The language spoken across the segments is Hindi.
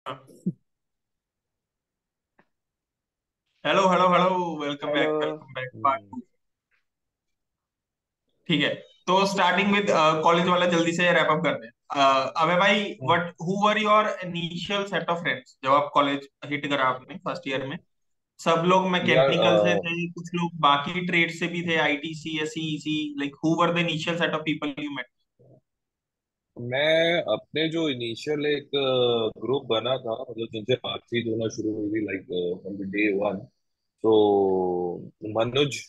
Hello hello hello. Hello. Welcome back part hmm, 2। ठीक है। तो स्टार्टिंग विद कॉलेज वाला जल्दी से रैप अप करते हैं। अबे भाई, hmm, what who were your initial set of friends जब आप कॉलेज हिट करा आपने फर्स्ट ईयर में? सब लोग यार मैकेनिकल से थे, कुछ लोग बाकी ट्रेड से भी थे, IT C S C C. Like who were the initial set of people you met? मैं अपने जो इनिशियल एक ग्रुप बना था, मतलब जिनसे बातचीत होना शुरू हुई थी, like on the day one. तो मनुज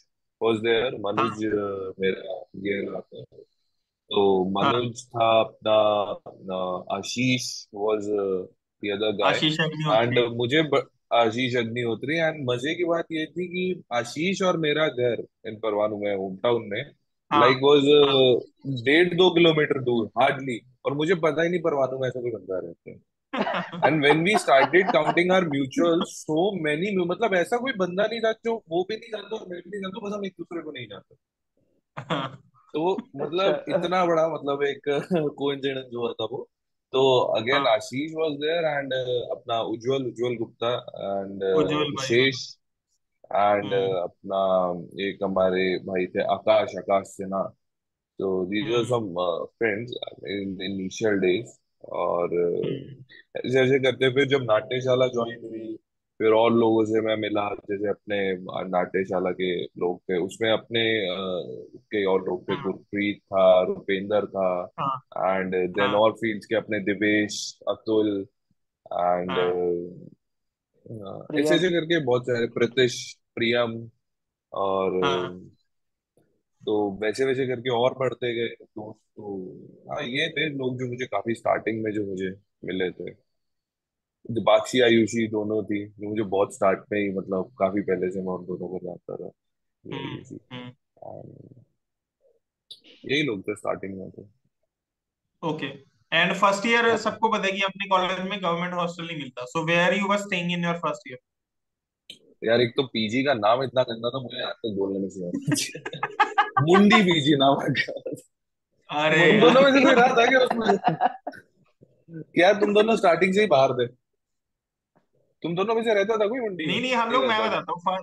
वाज देयर। हाँ मनुज मेरा ये रहा था। तो हाँ। मनुज था अपना। Ashish was the other guy. Ashish and Agnihotri. Ashish Agnihotri. And मजे की बात ये थी कि आशीष और मेरा घर इन परवाणु में, होम टाउन में, हाँ लाइक वाज हाँ 1.5-2 किलोमीटर दूर हार्डली। और मुझे पता ही नहीं परवाणु में ऐसा कोई बंदा रहते हैं। And when we started counting our mutual, so many, मतलब ऐसा कोई बंदा नहीं था जो वो भी नहीं जानता और मैं भी नहीं जानता, बस हम एक दूसरे को नहीं जानते। तो अच्छा। मतलब इतना बड़ा, मतलब एक कोइंसिडेंस हुआ था वो। तो अगेन हाँ, आशीष वाज देयर। एंड अपना उज्जवल उज्जवल गुप्ता। एंड उज्जवल भाई हाँ। विशेष। एंड हम्म अपना एक हमारे भाई थे, आकाश आकाश सिन्हा। तो these are hmm some friends in initial days. और हम्म ऐसे ऐसे करते फिर जब नाट्यशाला ज्वाइन हुई, फिर और लोगों से मैं मिला, जैसे अपने नाट्यशाला के लोग थे उसमें, अपने के और लोग थे, हाँ गुरप्रीत था, रुपेंद्र था। हाँ एंड देन हाँ और फील्ड्स के अपने दिवेश, अतुल। एंड हाँ ऐसे प्रियम। ऐसे करके बहुत सारे, प्रीतिश, प्रियम। और हाँ तो वैसे वैसे करके और बढ़ते गए दोस्त। तो हाँ, ये थे लोग जो मुझे काफी स्टार्टिंग में जो मुझे मिले थे। दिपाक्षी आयुषी दोनों थी जो मुझे बहुत स्टार्ट में ही, मतलब काफी पहले से मैं उन दोनों को जानता था। ये हम्म आयुषी। हम्म और यही लोग थे स्टार्टिंग में तो। ओके। एंड फर्स्ट ईयर हाँ सबको पता है कि अपने कॉलेज में गवर्नमेंट हॉस्टल नहीं मिलता, so where you were staying in your first year? यार, एक तो पीजी का नाम इतना गंदा था, मुझे आज तक बोलने में शर्म। मुंडी पीजी नाम रखा। अरे तुम दोनों यार। में से कोई रहा था क्या उसमें? क्या तुम दोनों स्टार्टिंग से ही बाहर थे? तुम दोनों में से रहता था कोई मुंडी में? नहीं नहीं, हम नहीं लोग, मैं रहता था। बताता हूँ,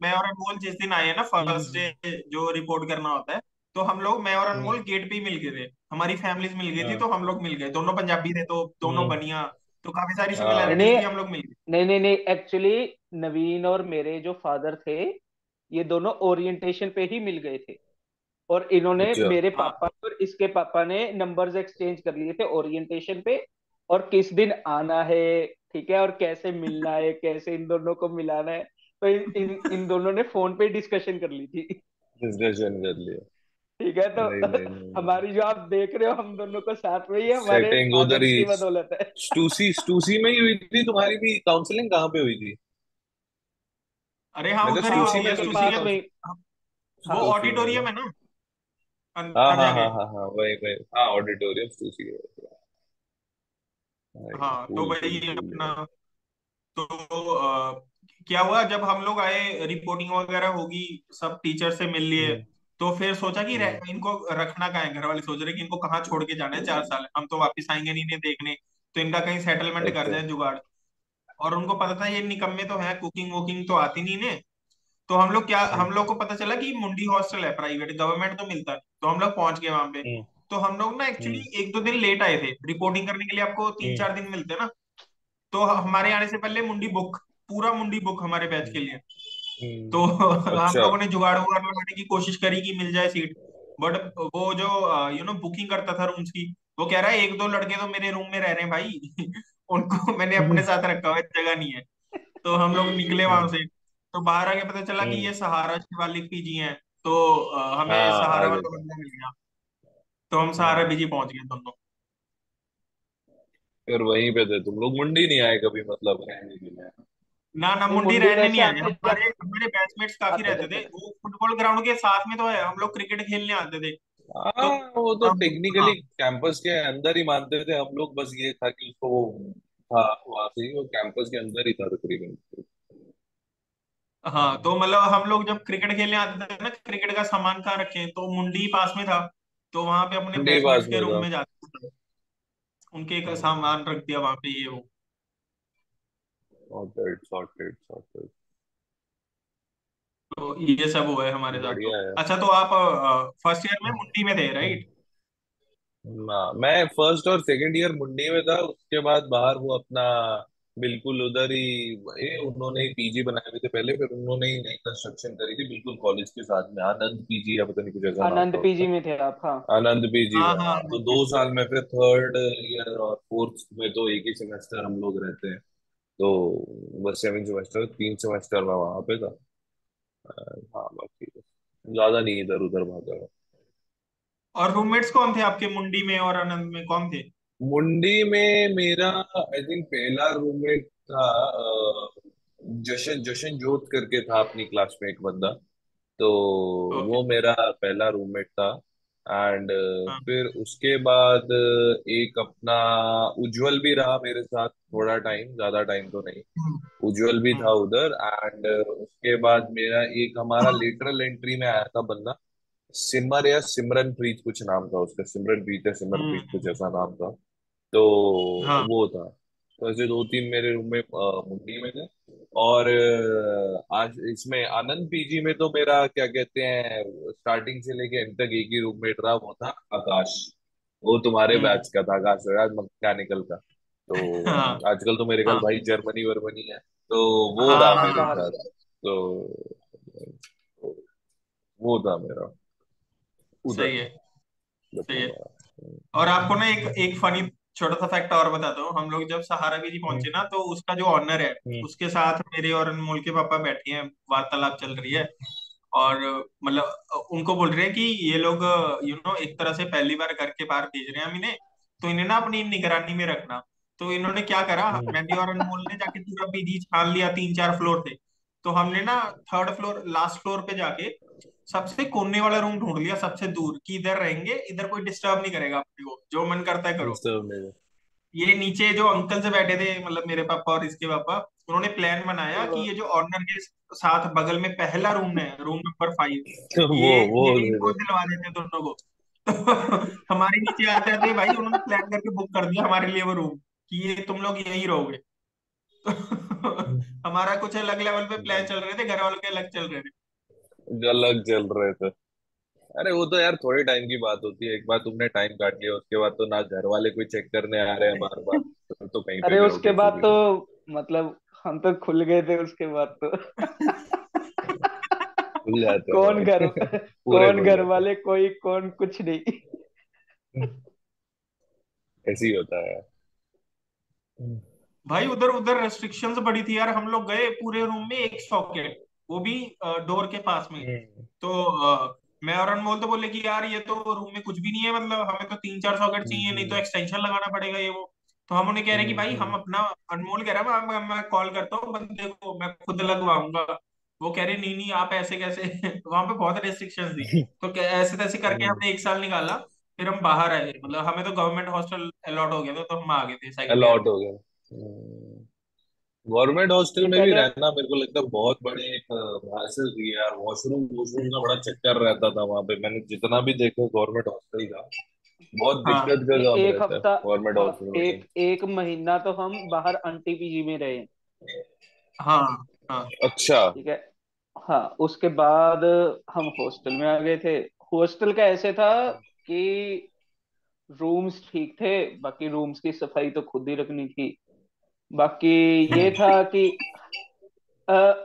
मैं और अनमोल जिस दिन आए ना फर्स्ट हम्म, डे जो रिपोर्ट करना होता है, तो हम लोग, मैं और हम्म, अनमोल गेट पे ही मिल गए थे। हमारी फैमिलीज मिल गई थी हाँ, तो हम लोग मिल गए, दोनों पंजाबी थे तो दोनों हम्म, बनिया। तो काफी सारी हाँ, सिमिलैरिटीज हाँ, थी, हाँ, हम लोग मिल गए। नहीं नहीं नहीं, एक्चुअली नवीन और मेरे जो फादर थे, ये दोनों ओरिएंटेशन पे ही मिल गए थे। और इन्होंने, अच्छा मेरे हाँ पापा और इसके पापा ने नंबर्स एक्सचेंज कर लिए थे ओरिएंटेशन पे। और किस दिन आना है, ठीक है, और कैसे मिलना है, कैसे इन दोनों को मिलाना है, तो इन दोनों ने फोन पे डिस्कशन कर ली थी। डिस्कशन कर लिया। ठीक है, तो नहीं नहीं नहीं, हमारी जो आप देख रहे हो हम दोनों को साथ में ही है, हमारे सेटिंग उधर फादर्स ही। की बदौलत है। स्टूसी में ही हुई थी तुम्हारी भी काउंसलिंग? कहाँ पे हुई थी? अरे हाँ, मैं तो उधर ही स्टूसी हॉस्टल में के हुई थी पास में ही। काउंसलिंग। वो हाँ, ऑडिटोरियम है ना, हाँ, अंदर हाँ, जाके? हाँ, हाँ, हाँ, वही वही, हाँ, ऑडिटोरियम उसी के। हाँ तो कूल कूल वही कूल अपना। यार। तो क्या हुआ जब हम लोग आए, रिपोर्टिंग वगैरह होगी, सब टीचर से मिल लिए। हम्म, तो फिर सोचा कि हम्म, इनको रखना कहाँ है, घर वाले सोच रहे कि इनको कहाँ छोड़ के जाना है 4 साल, हम तो वापस आएंगे नहीं इन्हें देखने। तो इनका कहीं सेटलमेंट कर अच्छा। जाए जुगाड़। और उनको पता था ये निकम्मे तो है, कुकिंग वुकिंग तो आती नहीं इन्हें। तो हम लोग क्या, हम्म, हम लोग को पता चला कि मुंडी हॉस्टल है प्राइवेट, गवर्नमेंट तो मिलता नहीं, तो हम लोग पहुंच गए वहां पे। हम्म, तो हम लोग ना हम्म, एक्चुअली 1-2 दिन लेट आए थे रिपोर्टिंग करने के लिए, आपको तीन हम्म, चार दिन मिलते हैं ना। तो हमारे आने से पहले मुंडी बुक, पूरा मुंडी बुक हमारे बैच के लिए। तो हम अच्छा। लोगों ने जुगाड़ वुगाड़ लगाने की कोशिश करी कि मिल जाए सीट। बट वो जो बुकिंग करता था रूम्स की, वो कह रहा है 1-2 लड़के तो मेरे रूम में रह रहे हैं भाई। उनको मैंने अपने हम्म, साथ रखा हुआ है, जगह नहीं है। तो हम लोग निकले वहां हम्म, से। तो बाहर आके पता चला कि हम्म, ये सहारा शिवालिक पीजी है। तो हमें हाँ, सहारा आगे वाला का। बंदा मिल गया। तो हम सहारा हम्म। पीजी पहुंच गए दोनों। फिर वहीं पे थे तुम लोग, मुंडी नहीं आए कभी मतलब रहने के लिए? ना ना, नहीं, मुंडी मुंडी रहने नहीं वैसे आए, आते हमारे जब हमारे बैचमेट्स काफी आते रहते जाते थे, रहे। वो फुटबॉल ग्राउंड के साथ में तो है, हम लोग क्रिकेट खेलने आते थे। हाँ, तो वो तो तब हाँ टेक्निकली कैंपस के अंदर ही मानते थे हम लोग, बस ये था कि उसको वो था, वहां से ही वो कैंपस के अंदर ही था तकरीबन। हाँ, तो मतलब हम लोग जब क्रिकेट खेलने आते थे ना, क्रिकेट का सामान कहाँ रखें, तो मुंडी पास में था। तो वहां पे अपने मुंडी पास बैचमेट्स के में रूम था। में जाते थे, उनके एक हम्म, सामान रख दिया वहां पे, ये वो। Sorted sorted sorted. तो ये सब हुआ है हमारे साथ तो। बढ़िया है। अच्छा, तो आप फर्स्ट ईयर में मुंडी में थे, हम्म। राइट? ना, मैं फर्स्ट और सेकंड ईयर मुंडी में था, उसके बाद बाहर वो अपना बिल्कुल उधर ही, उन्होंने ही पीजी बनाए हुए थे पहले, फिर उन्होंने ही नई कंस्ट्रक्शन करी थी बिल्कुल कॉलेज के साथ में, आनंद पीजी या पता नहीं कुछ ऐसा नाम आनंद था पीजी उसका। में थे आप? हाँ। आनंद पीजी हाँ में, हाँ, हाँ, तो 2 साल में फिर थर्ड ईयर और फोर्थ में तो एक ही सेमेस्टर हम लोग रहते हैं, तो बस 7 सेमेस्टर, 3 सेमेस्टर में वहां पे था। हाँ, बाकी ज्यादा नहीं इधर उधर भागा। और रूममेट्स कौन थे आपके मुंडी में और आनंद में, कौन थे? मुंडी में मेरा आई थिंक पहला रूममेट था, जशन जशन जोत करके था अपनी क्लास में एक बंदा, तो ओके। वो मेरा पहला रूममेट था। एंड हाँ। फिर उसके बाद एक अपना उज्जवल भी रहा मेरे साथ थोड़ा टाइम, ज्यादा टाइम तो नहीं। हम्म, उज्जवल भी था हम्म, उधर। एंड उसके बाद मेरा एक हमारा लेटरल एंट्री में आया था बंदा, सिमर या सिमरनप्रीत कुछ नाम था उसका, सिमरनप्रीत या हम्म, सिमरप्रीत कुछ ऐसा नाम था। तो हाँ। वो था। तो ऐसे 2-3 मेरे रूम में मुंडी में थे। और आज इसमें आनंद पीजी में तो मेरा क्या कहते हैं, स्टार्टिंग से लेके एंड तक एक ही रूममेट रहा, वो था आकाश। वो तुम्हारे हम्म, बैच का था, आकाश राज मैकेनिकल का। तो हाँ आजकल तो मेरे ख्याल हाँ भाई जर्मनी वर्मनी है, तो वो हाँ रहा हाँ, मेरे बाहर साथ। गया। तो वो था मेरा उधर सही है। सही है। बताऊंगा। और आपको ना एक एक फनी छोटा सा फैक्ट और बताता हूँ। हम लोग जब सहारा बीच पहुंचे ना, तो उसका जो ऑनर है, उसके साथ मेरे और अनमोल के पापा बैठे हैं, वार्तालाप चल रही है। और मतलब उनको बोल रहे हैं कि ये लोग एक तरह से पहली बार घर के बाहर भेज रहे हैं हम इन्हें, तो इन्हें ना अपनी निगरानी में रखना। तो इन्होंने क्या करा, मैंने और अनमोल ने जाके पूरा पीजी छान लिया, 3 4 फ्लोर थे। तो हमने ना थर्ड फ्लोर, लास्ट फ्लोर पे जाके सबसे कोने वाला रूम ढूंढ लिया, सबसे दूर, कि इधर रहेंगे, इधर कोई डिस्टर्ब नहीं करेगा अपने को, जो मन करता है करो। सब मेरे। ये नीचे जो अंकल से बैठे थे, मतलब मेरे पापा और इसके पापा, उन्होंने प्लान बनाया कि ये जो ऑनर के साथ बगल में पहला रूम है, रूम नंबर 5, वो ये वो यही दे इनको दे। दिलवा देते दोनों को। तो हमारे नीचे आते आते भाई उन्होंने प्लान करके बुक कर दिया हमारे लिए वो रूम, कि ये तुम लोग यहीं रहोगे। तो हमारा कुछ अलग लेवल पे प्लान चल रहे थे, घर वालों के अलग चल रहे थे। अलग चल रहे थे। अरे वो तो यार थोड़े टाइम की बात होती है, एक बार तुमने टाइम काट लिया उसके बाद तो ना घर वाले कोई चेक करने आ रहे हैं बार बार, तो कहीं पे अरे भी उसके रहोगे बाद खुद ही तो रहो। मतलब हम तो खुल गए थे उसके बाद तो। खुल जाते हैं कौन घर भाई। पूरे कौन खुल घर जाते वाले, कोई कौन कुछ नहीं। हैं। ऐसे ही होता है। भाई उधर उधर रेस्ट्रिक्शंस बड़ी थी यार। हम लोग गए, पूरे रूम में एक सॉकेट, वो भी डोर के पास में। तो मैं और अनमोल तो बोले कि यार ये तो रूम में कुछ भी नहीं है, मतलब हमें तो 3 4 सॉकेट चाहिए, नहीं तो एक्सटेंशन लगाना पड़ेगा ये वो। तो हम उन्हें कह रहे हैं कि भाई हम अपना, अनमोल कह रहा है मैं कॉल करता हूँ बंदे को, मैं खुद लगवाऊंगा। वो कह रहे नहीं नहीं, आप ऐसे कैसे। वहां पे बहुत रेस्ट्रिक्शंस थी। तो ऐसे तैसे करके हमने 1 साल निकाला। फिर हम बाहर आए, मतलब हमें तो गवर्नमेंट हॉस्टल अलॉट हो गया था, तो हम आ गए थे सेकंड ईयर अलॉट में। हो गया। गवर्नमेंट हॉस्टल ये में भी पहले रहना मेरे को लगता है बहुत बड़ी एक हासिल थी यार, वॉशरूम वॉशरूम का बड़ा चक्कर रहता था वहां पे, मैंने जितना भी देखा गवर्नमेंट हॉस्टल का, बहुत हाँ दिक्कत का काम एक रहता है हफ्ता, गवर्नमेंट हाँ, हॉस्टल में तो। एक एक महीना तो हम बाहर आंटी पीजी में रहे। हाँ हाँ। अच्छा। ठीक है। हाँ, उसके बाद हम हॉस्टल में आ गए थे। हॉस्टल का ऐसे था कि रूम्स ठीक थे, बाकी रूम्स की सफाई तो खुद ही रखनी थी। बाकी ये था कि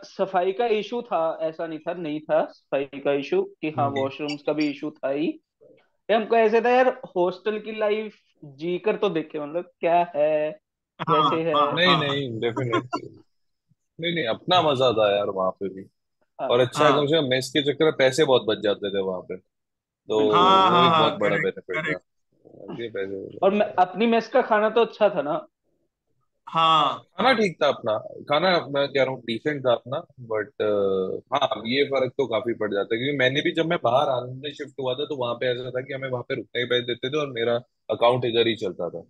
सफाई का इशू था, ऐसा नहीं था, नहीं था सफाई का इशू, कि हाँ वॉशरूम्स का भी इशू था ही। ये हमको ऐसे था यार, हॉस्टल की लाइफ जी कर तो देखे, मतलब क्या है, हाँ कैसे है। हाँ नहीं हाँ नहीं, डेफिनेटली। नहीं नहीं, अपना मजा था यार वहां पे भी। और हाँ, अच्छा है, कम हाँ से कम मेस के चक्कर में पैसे बहुत बच जाते थे वहां पे, तो बिल्कुल हाँ बिल्कुल। वो हाँ एक बहुत हाँ, बड़ा करेक्ट बेनिफिट था। करेक्ट। ये पैसे और मैं अपनी मेस का खाना तो अच्छा था ना। हाँ खाना हाँ ठीक था अपना। खाना मैं कह रहा हूँ डिसेंट था अपना, बट हाँ ये फर्क तो काफी पड़ जाता है, क्योंकि मैंने भी जब मैं बाहर आने शिफ्ट हुआ था तो वहां पे ऐसा था कि हमें वहां पे रुकने के पैसे देते थे, और मेरा अकाउंट इधर ही चलता था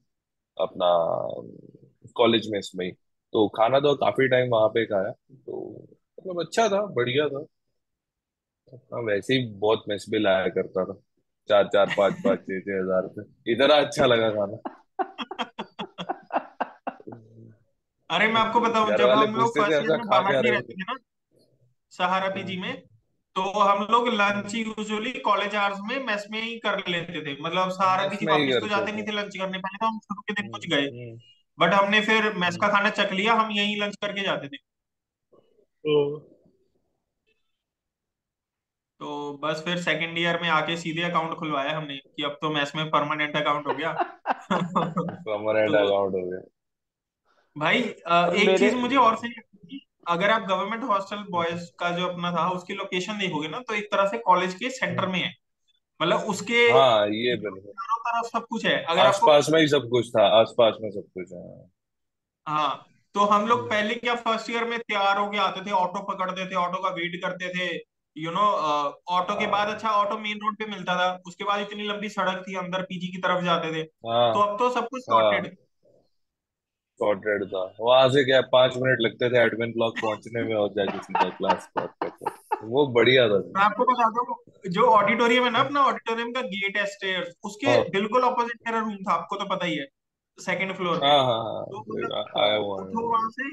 अपना कॉलेज मेस में ही। तो खाना तो काफी टाइम वहां पे खाया, तो मतलब अच्छा था, बढ़िया था। हाँ, वैसे ही बहुत मेस बिल आया करता था, 4 4 5 5 6 6 हज़ार रुपये, इतना अच्छा लगा खाना। अरे मैं आपको बताऊं, घर जब वाले हम लोग पूछते थे फर्स्ट ईयर ऐसा में खा बाहर क्या नहीं रहे रहते हो थे ना, सहारा तुम? पीजी में, तो हम लोग लंच हम्म, यूजुअली कॉलेज आवर्स में मेस में ही कर लेते थे। मतलब सहारा मेस पीजी में ही वापस तो करते जाते नहीं थे। थे लंच करने, पहले तो हम शुरू के दिन हम्म, कुछ गए, हम्म, बट हमने फिर मेस हम्म। का खाना चख लिया, हम यहीं लंच करके जाते थे। तो तो बस फिर सेकंड ईयर में आके सीधे अकाउंट खुलवाया हमने कि अब तो मेस में परमानेंट अकाउंट हो गया। परमानेंट तो अकाउंट हो गया। भाई और एक मेरे चीज मुझे और सही लगती थी, अगर आप गवर्नमेंट हॉस्टल बॉयज का जो अपना था उसकी लोकेशन देखोगे ना, तो एक तरह से कॉलेज के सेंटर में है। मतलब उसके हाँ ये बिल्कुल, चारों तरफ सब कुछ है, अगर आपको। आसपास में ही सब कुछ था, आसपास में सब कुछ है। हाँ, तो हम लोग हम्म। पहले क्या फर्स्ट ईयर में तैयार होके आते थे, ऑटो पकड़ते थे, ऑटो का वेट करते थे, ऑटो के बाद हाँ अच्छा ऑटो मेन रोड पे मिलता था, उसके बाद इतनी लंबी सड़क थी, अंदर पीजी की तरफ जाते थे। हाँ तो अब तो सब कुछ हाँ, सॉर्टेड। सॉर्टेड था। वहां से क्या 5 मिनट लगते थे एडमिन ब्लॉक पहुंचने में, और जाके सीधा क्लास स्टार्ट करते थे। वो बढ़िया था। मैं आपको बताता हूँ, जो ऑडिटोरियम है ना, अपना ऑडिटोरियम का गेट है स्टेयर्स, उसके हाँ बिल्कुल ऑपोजिट मेरा रूम था, आपको तो पता ही है, सेकंड फ्लोर पे। हाँ हाँ हाँ, तो मतलब आया हुआ उठो है। वहां से,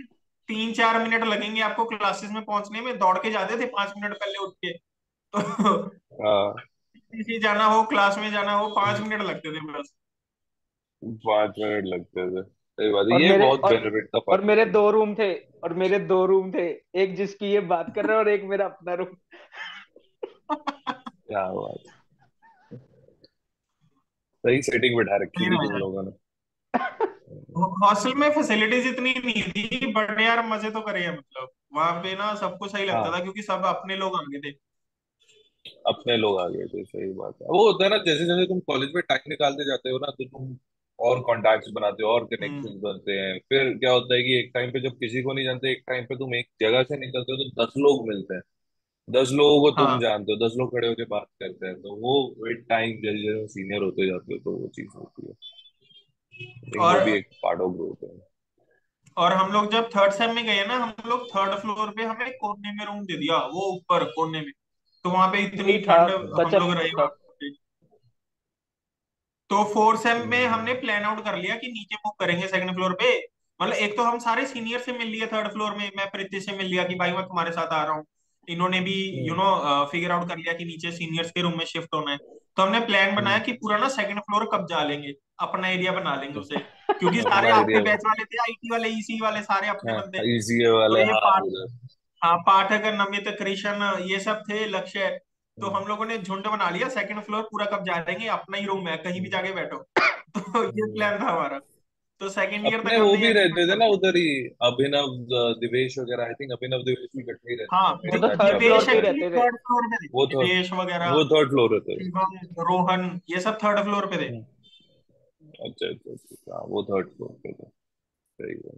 3-4 मिनट लगेंगे आपको क्लासेस में पहुंचने में, दौड़ के जाते थे 5 मिनट पहले उठ के। तो हाँ, किसी जाना हो, क्लास में जाना हो, 5 मिनट लगते थे बस। 5 मिनट लगते थे, सही बात है, और ये मेरे बहुत और बेनिफिट था और मेरे फार्मेसी में। 2 रूम थे। और मेरे 2 रूम थे, एक जिसकी ये बात कर रहे हैं और एक मेरा अपना रूम। क्या बात, सही सेटिंग बिठा रखी नहीं थी तुम भाई, लोगों ने। हॉस्टल में फैसिलिटीज इतनी नहीं थी, बट यार मजे तो करे हैं, मतलब वहां पे ना सबको सही लगता था हाँ, क्योंकि सब अपने लोग आगे थे। अपने लोग आ गए थे, सही बात है। वो होता है ना, जैसे जैसे तुम कॉलेज में टाइम निकालते जाते हो ना, तो तुम और कॉन्टैक्ट्स बनाते हो, और हम्म। कनेक्शंस बनते हैं। फिर क्या होता है कि एक टाइम पे जब किसी को नहीं जानते, एक टाइम पे तुम एक जगह से निकलते हो तो 10 लोग मिलते हैं, 10 लोगों को तुम हाँ, जानते हो, 10 लोग खड़े होकर बात करते हैं। तो वो विद टाइम जैसे जैसे सीनियर होते जाते हो तो वो चीज होती है। I think वो भी और एक पार्ट ऑफ ग्रोथ है। हम लोग जब थर्ड सेम में गए ना, हम लोग थर्ड फ्लोर पे हमें कोने में रूम दे दिया, वो ऊपर कोने में। तो वहां पे इतनी वही था, ठंड, हम लोग गजब रहे था। वहां पे। तो फोर्थ सेम में हमने हम्म प्लान आउट कर लिया कि नीचे मूव करेंगे सेकंड फ्लोर पे। मतलब एक तो हम सारे सीनियर से मिल लिए थर्ड फ्लोर में, मैं प्रीति से मिल लिया कि भाई मैं तुम्हारे साथ आ रहा हूँ। इन्होंने भी हम्म, फिगर आउट कर लिया कि नीचे सीनियर्स के रूम में शिफ्ट होना है। तो हमने प्लान बनाया हम्म। कि पूरा ना सेकंड फ्लोर कब्जा लेंगे, अपना एरिया बना लेंगे उसे, क्योंकि सारे अपना आपके एरिया में। बैच वाले थे, आईटी वाले, ईसी वाले, सारे अपने हाँ, बंदे। इसी तो वाले, ये हाँ उधर। हाँ, पाठक, नमित, कृष्ण, ये सब थे, लक्ष्य। तो हम्म, हम लोगों ने झुंड बना लिया, सेकंड फ्लोर पूरा कब्जा लेंगे, अपना ही रूम है, कहीं भी हम्म, जाके बैठो। तो ये हम्म। प्लान था हमारा। तो सेकंड ईयर अपने तक वो हमने भी यही रहते प्लान थे कर ना लिया। उधर ही, अभिनव, दिवेश वगैरह। आई थिंक अभिनव दिवेश भी इकट्ठे ही रहते हाँ, थे वो मेरे तो बैच थर्ड का भी फ्लोर दिवेश पे ही लगता है। एक्चुअली रहते थे। थर्ड फ्लोर पे थे, वो थर्ड दिवेश वगैरह, वो थर्ड फ्लोर रहते थे। शिवम, रोहन, ये सब थर्ड फ्लोर पे थे। हम्म, अच्छा अच्छा अच्छा, हाँ वो थर्ड फ्लोर पे थे, सही है।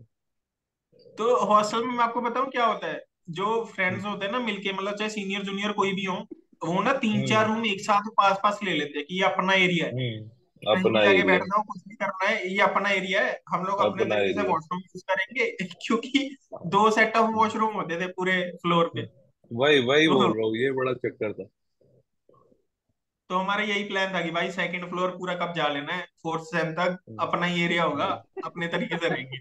तो हॉस्टल में मैं आपको बताऊं क्या होता है, जो हम्म फ्रेंड्स होते हैं ना मिलके, मतलब चाहे सीनियर जूनियर कोई भी हो, वो ना तीन चार हम्म रूम एक साथ पास पास ले लेते हैं कि ये अपना एरिया है, कहीं भी अपना जाके एरिया, बैठना हो, कुछ भी करना है, ये अपना एरिया है, हम लोग अपने अपना तरीके से एरिया। वॉशरूम यूज करेंगे। क्योंकि 2 सेट ऑफ वॉशरूम होते थे पूरे फ्लोर पे। वही वही तो बोल रहा हूँ, ये बड़ा चक्कर था। तो हमारा यही प्लान था कि भाई सेकंड फ्लोर पूरा कब्जा लेना है, फोर्थ सेम तक हम्म, अपना ही एरिया होगा, हम्म। अपने तरीके से रहेंगे।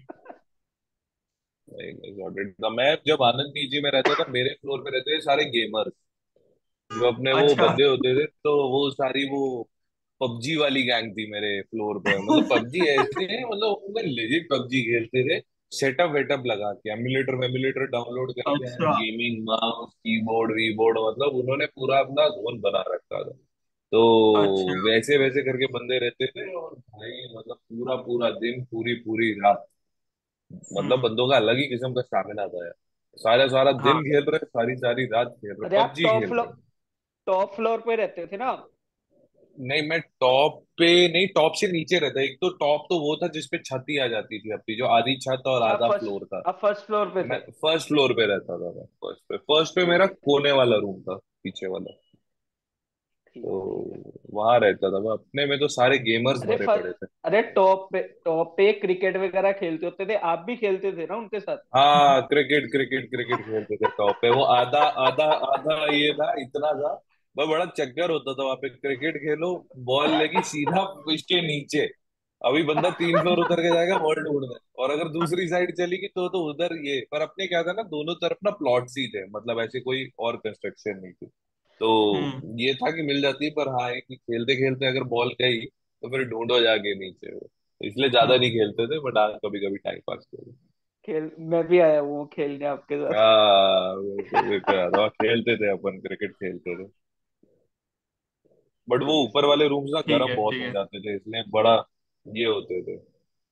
नहीं नहीं, sorted था। मैं जब आनंद पीजी में रहता था, मेरे फ्लोर पे रहते थे सारे गेमर्स, जो अपने वो अच्छा। बंदे होते थे। तो वो सारी वो पबजी वाली गैंग थी मेरे फ्लोर पे। मतलब पबजी ऐसे, मतलब लेजिट पबजी खेलते थे, सेटअप वेटअप लगा के, एमुलेटर वेमुलेटर डाउनलोड करके, अच्छा। गेमिंग माउस कीबोर्ड वीबोर्ड, मतलब उन्होंने पूरा अपना जोन बना रखा था। तो अच्छा। वैसे वैसे करके बंदे रहते थे। और भाई मतलब पूरा पूरा दिन, पूरी पूरी रात, मतलब हम्म। बंदों का अलग ही किस्म का स्टैमिना था यार। सारा सारा दिन हाँ, खेल रहे, सारी सारी रात खेल रहे, अरे आप पबजी खेल रहे। टॉप फ्लोर पे रहते थे ना? नहीं, मैं टॉप पे नहीं, टॉप से नीचे रहता। एक तो टॉप तो वो था जिसपे छत ही आ जाती थी अपनी, जो आधी छत और अच्छा, आधा फ्लोर था। आप फर्स्ट फ्लोर पे मैं थे। फर्स्ट फ्लोर पे रहता था। मैं फर्स्ट पे मेरा कोने वाला रूम था, पीछे वाला। ठीक है, ठीक है। तो वहां रहता था मैं अपने में, तो सारे गेमर्स अरे भरे पड़े थे। अरे टॉप पे क्रिकेट वगैरह खेलते होते थे, आप भी खेलते थे ना उनके साथ? हाँ, क्रिकेट क्रिकेट क्रिकेट खेलते थे टॉप पे। वो आधा आधा आधा ये था, इतना था। वह बड़ा चक्कर होता था वहां पे, क्रिकेट खेलो, बॉल लगी सीधा इसके नीचे, अभी बंदा 3 फ्लोर उतर के जाएगा बॉल ढूंढने, और अगर दूसरी साइड चली गई तो उधर ये, पर अपने क्या था ना, दोनों तरफ ना प्लॉट्स ही थे, मतलब ऐसे कोई और कंस्ट्रक्शन नहीं थी। तो हम्म। ये था कि मिल जाती, पर हाँ है कि खेलते खेलते अगर बॉल गई तो फिर ढूंढो जाके नीचे वो। इसलिए ज्यादा नहीं हम्म। खेलते थे, बट हाँ कभी कभी टाइम पास के खेल, मैं भी आया हूँ खेलने आपके साथ। हाँ बिल्कुल याद है, खेलते थे अपन, क्रिकेट खेलते थे। बट वो सही है ऊपर सही है। वाले रूम्स ना ठीक गर्म है बहुत ठीक हो है। जाते थे, इसलिए बड़ा ये होते थे,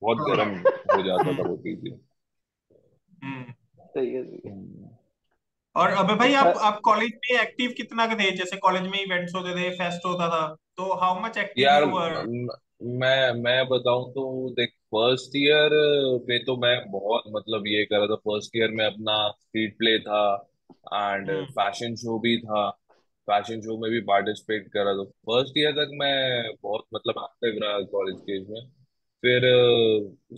बहुत गर्म हो जाता था हम्म। वो चीजें। हम्म। सही है सही है। हम्म। और अबे भाई अच्छा। आप कॉलेज में एक्टिव कितना के थे? जैसे कॉलेज में इवेंट्स होते थे, फेस्ट होता था, तो हाउ मच एक्टिव यार यू वर? मैं बताऊं तो देख, फर्स्ट ईयर में तो मैं बहुत मतलब ये करा था। फर्स्ट ईयर में अपना स्ट्रीट प्ले था, एंड हम्म। फैशन शो भी था। फैशन शो में भी पार्टिसिपेट करा, तो फर्स्ट ईयर तक मैं बहुत मतलब एक्टिव रहा कॉलेज के इसमें। फिर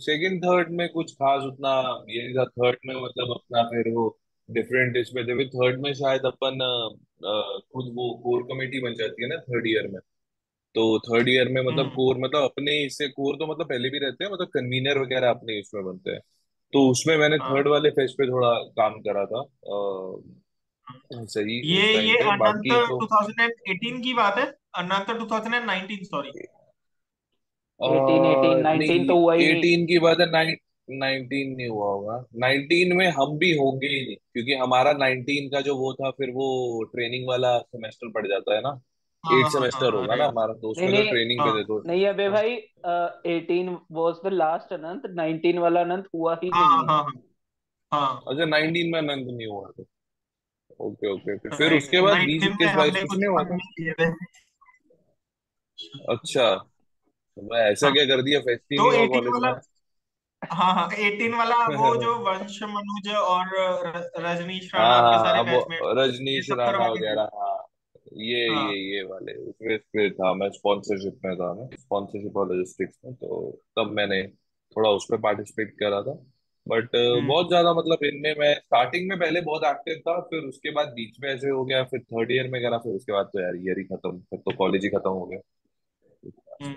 सेकंड थर्ड में कुछ खास उतना ये नहीं था। थर्ड में मतलब अपना फिर वो डिफरेंट इसमें थे। फिर थर्ड में शायद अपन खुद वो कोर कमेटी बन जाती है ना थर्ड ईयर में। तो थर्ड ईयर में मतलब हम्म। कोर, मतलब अपने इससे कोर तो मतलब पहले भी रहते हैं, मतलब कन्वीनर वगैरह अपने इसमें बनते हैं। तो उसमें मैंने हाँ। थर्ड वाले फेस्ट पे थोड़ा काम करा था, सही ये उस टाइम ये पे। अनंत बाकी तो 2018 की बात है? अनंत 2019, सॉरी। 18 18 19 नहीं, तो हुआ ही नहीं। 18 की बात है। 19 नहीं हुआ होगा। 19 में हम भी होंगे ही नहीं, क्योंकि हमारा 19 का जो वो था, फिर वो ट्रेनिंग वाला सेमेस्टर पड़ जाता है ना। हाँ 8 सेमेस्टर हाँ, होगा अरे ना हमारा, तो नहीं उसमें तो नहीं ट्रेनिंग पे हाँ थे तो। नहीं अबे हाँ भाई, 18 वॉज द लास्ट अनंत, 19 वाला अनंत हुआ ही हाँ नहीं है। हाँ हाँ। अच्छा, 19 में अनंत नहीं हुआ था। ओके ओके ओके, फिर राइट, उसके बाद 20 19 में 21 22 हमने कुछ कुछ नहीं हुआ था। फन नहीं किए थे। अच्छा, तो मैं ऐसा हाँ, क्या कर दिया, फेस्ट ही तो नहीं हुआ 18 कॉलेज वाला, में। हाँ हाँ, 18 वाला वो जो वंश, मनुज और रजनीश राणा, हाँ आपके हाँ, सारे अब बैचमेट्स, ये रजनीश सब राणा करवाए थे। वगैरह, हाँ हाँ। ये वाले उसमें फिर था। मैं स्पॉन्सरशिप में था, मैं स्पॉन्सरशिप और लॉजिस्टिक्स में, तो तब मैंने थोड़ा उसमें पार्टिसिपेट करा था। बट हम्म। बहुत ज्यादा मतलब इनमें मैं स्टार्टिंग में पहले बहुत एक्टिव था, फिर उसके बाद बीच में ऐसे हो गया, फिर थर्ड ईयर में करा, फिर उसके बाद तो यार ईयर ही खत्म, फिर तो कॉलेज ही खत्म हो गया। हम्म।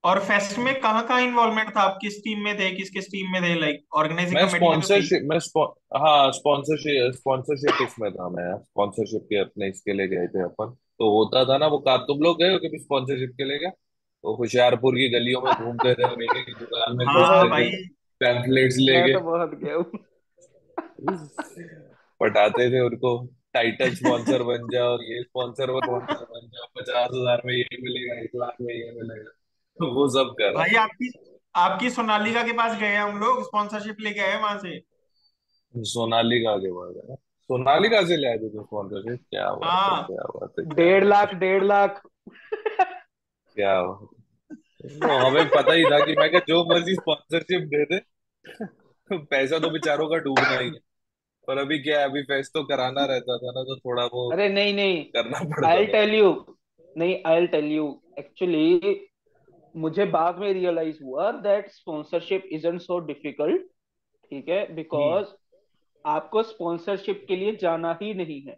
और फेस्ट में कहाँ कहाँ इन्वॉल्वमेंट था? आप किस टीम में थे, किस किस टीम में थे? लाइक ऑर्गेनाइजिंग मैं कमेटी में तो थे ही। स्पॉन्सरशिप मैं हाँ स्पॉन्सरशिप इसमें था मैं। स्पॉन्सरशिप के अपने इसके लिए गए थे अपन। तो होता था ना वो कार, तुम लोग गए हो कभी स्पॉन्सरशिप के लिए क्या? तो होशियारपुर की गलियों में घूमते थे हम, एक एक दुकान में हाँ घुसते बहुत। थे भाई। पैम्फलेट्स मैं लेके, तो बहुत गया हूँ। पटाते थे उनको, टाइटल स्पॉन्सर बन जाओ, ये स्पॉन्सर बन जाओ, 50,000 में ये मिलेगा, 1 लाख में ये मिलेगा, तो वो सब करा। भाई आपकी आपकी सोनालिका के पास गए हम लोग, स्पॉन्सरशिप लेके आए वहां से। सोनालिका के बाद है ना? सोनालिका से ले आए थे स्पॉन्सरशिप, क्या बात है, हाँ। क्या बात है, क्या 1.5 लाख बात है, 1.5 लाख। क्या बात है। वो हमें पता ही था कि मैं क्या, जो मर्जी स्पॉन्सरशिप दे दे, पैसा तो बेचारों का डूबना ही है। पर अभी क्या है, अभी फेस्ट तो कराना रहता था ना, तो थोड़ा वो अरे नहीं नहीं, करना आई पड़ता था। टेल यू, नहीं आई टेल यू, एक्चुअली मुझे बाद में रियलाइज हुआ that sponsorship isn't so difficult. ठीक है, हम्म। बिकॉज आपको स्पॉन्सरशिप के लिए जाना ही नहीं है।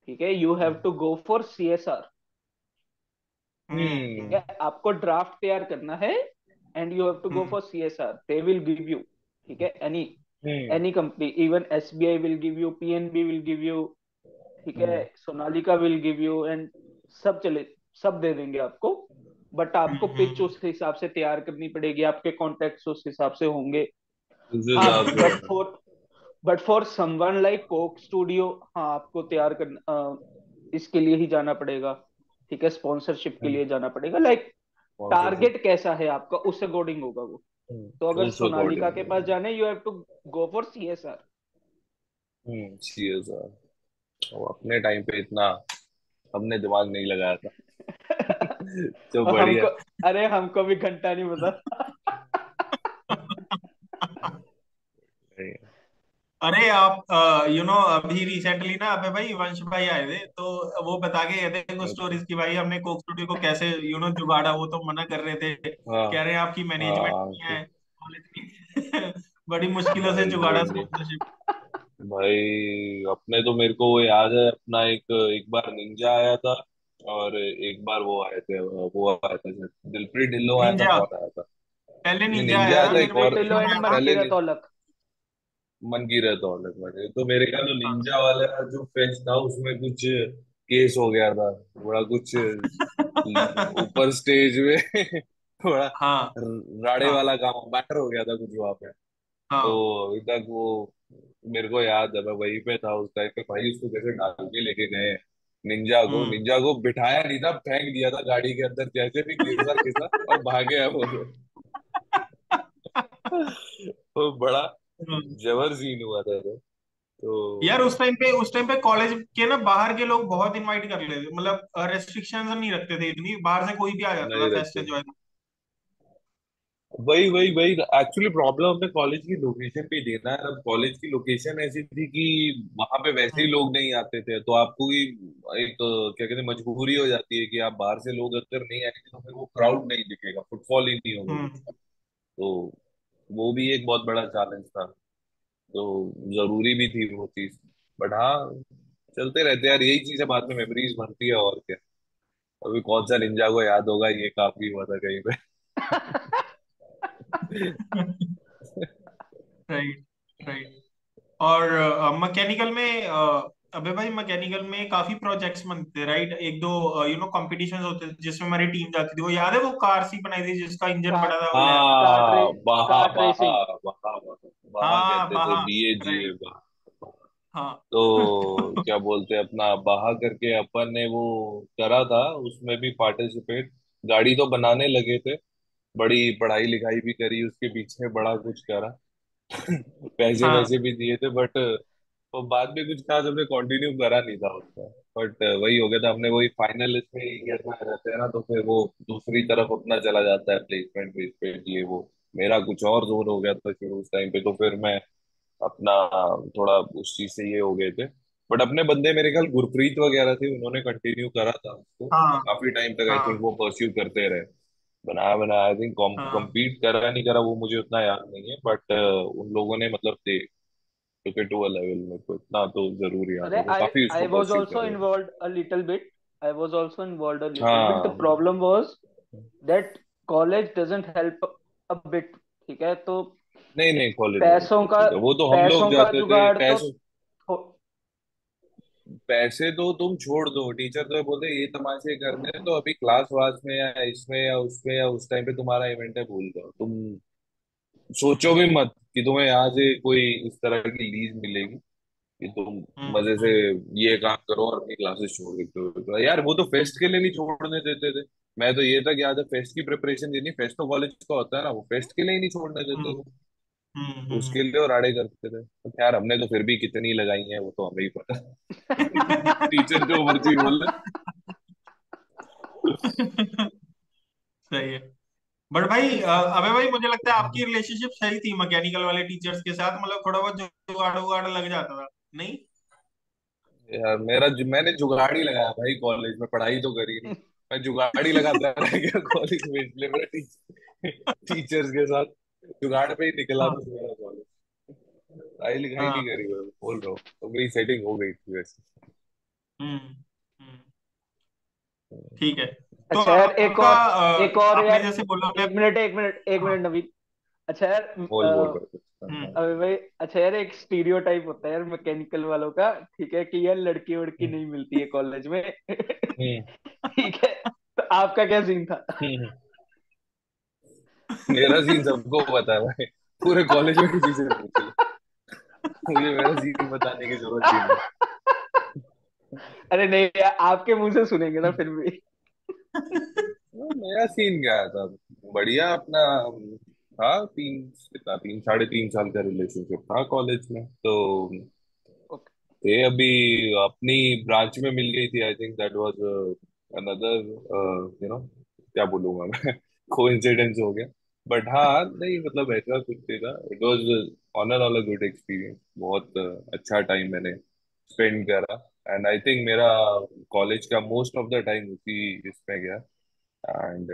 ठीक है, you have to go for CSR। ठीक हम्म। है, आपको ड्राफ्ट तैयार करना है and you have to go hmm. For CSR, they will give you. ठीक है, any hmm. Any company, even SBI will give you, PNB will give you. ठीक है, hmm. Sonalika will give you, and सब चले, सब दे देंगे आपको। बट आपको पिच हम्म। उस हिसाब से तैयार करनी पड़ेगी, आपके कॉन्टेक्ट उस हिसाब से होंगे। उस हाँ, हिसाब से but for someone like Coke studio, हाँ आपको तैयार करना, इसके लिए ही जाना पड़ेगा। ठीक है, स्पॉन्सरशिप के लिए जाना पड़ेगा। Like sponsorship. टारगेट कैसा है आपका, उस अकॉर्डिंग होगा वो। तो अगर उस सोनालिका अकॉर्डिंग। के पास जाने, you have to go for CSR। CSR। वो अपने टाइम पे इतना हमने दिमाग नहीं लगाया था। तो और बढ़िया। हमको, अरे हमको भी घंटा नहीं पता। बढ़िया। अरे आप अभी रिसेंटली ना, अबे भाई वंश भाई आए थे, तो वो बता के गए थे कुछ अच्छा। स्टोरीज की। भाई हमने कोक स्टूडियो को कैसे जुगाड़ा, वो तो मना कर रहे थे, हाँ कह रहे हैं आपकी मैनेजमेंट हाँ नहीं है कॉलेज की। बड़ी मुश्किलों से भाई जुगाड़ा नहीं, स्पॉन्सरशिप। भाई अपने तो मेरे को वो याद है अपना एक एक बार निंजा आया था, और एक बार वो आया था शायद, दिलप्रीत ढिल्लो आया था, निंजा, कौन आया था? पहले नहीं, निंजा निंजा आया, आया था एक फिर वो दिलप्रीत और। ढिल्लों ढिल्लो एंड आया था। पहले मनकीरत औलख। मन की रहा था अलग बात है। तो मेरे ख्याल में हाँ। निंजा वाला जो फेस्ट था उसमें कुछ केस हो गया था, बड़ा कुछ ऊपर स्टेज में थोड़ा हाँ। राड़े हाँ। वाला काम मैटर हो गया था कुछ वहां पे। तो हाँ। अभी तक वो मेरे को याद है, मैं वहीं पे था उस टाइम पे भाई, उसको कैसे डाल के लेके गए हम्म। निंजा को बिठाया नहीं था, फेंक दिया था गाड़ी के अंदर, जैसे भी घिसा घिसा और भागे अब वो लोग। तो बड़ा जबर सीन हुआ था यार तो उस टाइम पे कॉलेज के ना बाहर के लोग बहुत इनवाइट कर लेते, मतलब रेस्ट्रिक्शंस नहीं रखते थे इतनी, बाहर से कोई भी आ जाता था नहीं फेस्ट रखते। एंजॉय। वही वही वही एक्चुअली प्रॉब्लम हमें कॉलेज की लोकेशन पे ही देना है। अब कॉलेज की लोकेशन ऐसी थी कि वहां पे वैसे ही हम्म। लोग नहीं आते थे, तो आपको भी एक क्या कहते हैं मजबूरी हो जाती है कि आप बाहर से लोग अगर नहीं आएंगे तो फिर वो क्राउड नहीं दिखेगा, फुटफॉल ही नहीं होगी। हम्म। तो वो भी एक बहुत बड़ा चैलेंज था, तो जरूरी भी थी वो चीज। बट हाँ, चलते रहते हैं यार, यही चीजें बाद में मेमोरीज बनती है और क्या। अभी कौन सा निंजा को याद होगा, ये काफी हुआ था कहीं पे। राइट। राइट। और मैकेनिकल में अबे भाई मैकेनिकल में काफी प्रोजेक्ट्स बनते थे राइट, एक दो कॉम्पिटिशन्स होते थे जिसमें हमारी टीम जाती थी, वो याद है वो कार सी बनाई थी जिसका इंजन बड़ा कार्ट था वो लैब। कार्ट रे हाँ, बहा कार्ट बहा रेसिंग। बहा बहा बहा हाँ कहते थे, बहा। BAGA right. बहा। हाँ। तो क्या बोलते हैं अपना बहा करके अपन ने वो करा था, उसमें भी पार्टिसिपेट। गाड़ी तो बनाने लगे थे, बड़ी पढ़ाई लिखाई भी करी उसके पीछे, बड़ा कुछ करा। पैसे हाँ। वैसे भी दिए थे, बट वो बाद में कुछ खास हमने कंटिन्यू करा नहीं था उसका। बट वही हो गया था, हमने वही फाइनल इसमें ईयर में रहते हैं ना, तो फिर वो दूसरी तरफ अपना चला जाता है प्लेसमेंट बेस पे, ये वो मेरा कुछ और जोर हो गया था शुरू उस टाइम पे, तो फिर मैं अपना थोड़ा उस चीज से ये हो गए थे। बट अपने बंदे मेरे ख्याल गुरप्रीत वगैरह थे, उन्होंने कंटिन्यू करा था उसको हाँ। काफी टाइम तक, आई थिंक हाँ। वो परस्यू करते रहे। बनाया बनाया आई थिंक हाँ। कम्पीट करा नहीं करा वो मुझे उतना याद नहीं है, बट उन लोगों ने मतलब they took it to a level, मेरे को इतना तो जरूर याद अरे है, वो आई काफी आई उसको वाज परस्यू आल्सो कर रहे थे। Involved a little bit. I was also involved a little bit. The हाँ, problem was that college doesn't help a bit. ठीक है, तो नहीं नहीं, कॉलेज में पैसों का ठीक है, वो तो हम लोग पैसों का जाते थे जुगाड़ तो पैसों। पैसे तो तुम छोड़ दो, टीचर तो बोलते ये तमाशे करने हैं, तो अभी क्लास वास में या इसमें या उसमें या उस टाइम पे तुम्हारा इवेंट है, भूल जाओ तुम। सोचो भी मत कि तुम्हें यहाँ से कोई इस तरह की लीज मिलेगी कि तुम हम्म। मजे से हम्म। ये काम करो और अपनी क्लासेस छोड़ देते हो। तो यार वो तो फेस्ट के लिए नहीं छोड़ने देते थे। मैं तो ये तक याद है, फेस्ट की प्रिपरेशन देनी, फेस्ट तो कॉलेज का होता है ना, वो फेस्ट के लिए ही नहीं छोड़ने देते हम्म। थे। हम्म। उसके लिए और आड़े करते थे, तो यार हमने तो फिर भी कितनी लगाई है वो तो हमें ही पता। टीचर जो मर्जी बोले। सही है। बट भाई अबे भाई मुझे लगता है आपकी रिलेशनशिप सही थी मैकेनिकल वाले टीचर्स के साथ, मतलब थोड़ा बहुत जुगाड़ उगाड़ लग जाता था नहीं? यार मैंने जुगाड़ ही लगाया भाई कॉलेज में, पढ़ाई तो करी नहीं। मैं जुगाड़ ही लगाता रह गया कॉलेज में, इसलिए मेरा टीचर्स के साथ जुगाड़ पे ही निकला हाँ। था मेरा कॉलेज। पढ़ाई लिखाई नहीं हाँ। करी, मैं बोल रहा हूँ, तो मेरी सेटिंग हो गई थी वैसे। हम्म। हम्म। ठीक है। तो अच्छा यार, आपका एक और आपने यार। जैसे बोला मैं। एक हाँ। मिनट नवीन। अच्छा यार, बोल भाई कुछ। हम्म। अबे भाई, अच्छा यार, एक स्टीरियोटाइप होता है यार मैकेनिकल वालों का। ठीक है कि यार लड़की वड़की नहीं मिलती है कॉलेज में। हम्म ठीक है, तो आपका क्या सीन था? हम्म। मेरा सीन सबको पता है भाई, पूरे कॉलेज में किसी से पूछ लो, मुझे मेरा सीन बताने की जरूरत ही नहीं। अरे नहीं यार, आपके मुंह से सुनेंगे ना फिर भी। मेरा सीन क्या था, बढ़िया अपना था। कितना 3 साढ़े 3 साल का रिलेशनशिप था कॉलेज में, तो ओके। ये अभी अपनी ब्रांच में मिल गई थी, I think that was another क्या बोलूंगा मैं, कोइंसिडेंस हो गया। बट हाँ, नहीं मतलब ऐसा कुछ नहीं था, it was on and all a good experience, बहुत अच्छा टाइम मैंने स्पेंड करा। एंड आई थिंक मेरा कॉलेज का मोस्ट ऑफ द टाइम उसी इसमें गया। एंड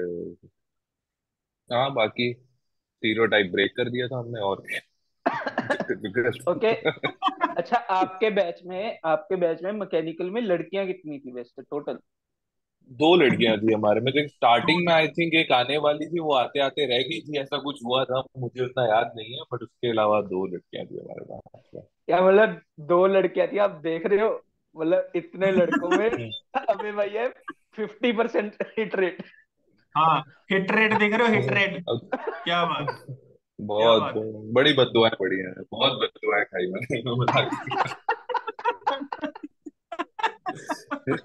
हाँ, बाकी स्टीरियोटाइप ब्रेक कर दिया था हमने, और ओके। क्या। अच्छा, आपके बैच में मैकेनिकल में लड़कियां कितनी थी वैसे टोटल? दो लड़कियां थी हमारे में, तो दो स्टार्टिंग में आई लड़के। थिंक एक आने वाली थी, वो आते आते रह गई थी, ऐसा कुछ हुआ था, मुझे उतना याद नहीं है, बट उसके अलावा दो लड़कियां थी हमारे पास। क्या मतलब, दो लड़कियां थी, आप देख रहे हो? मतलब इतने लड़कों में अबे भाई है 50% हिट रेट। हाँ, हिट रेट देख रहे हो, हिट रेट। अब क्या बात, क्या बहुत बात बड़ी बद्दुआएं पड़ी हैं, बहुत बद्दुआएं खाई मैंने, मैं मजाक नहीं कर रहा।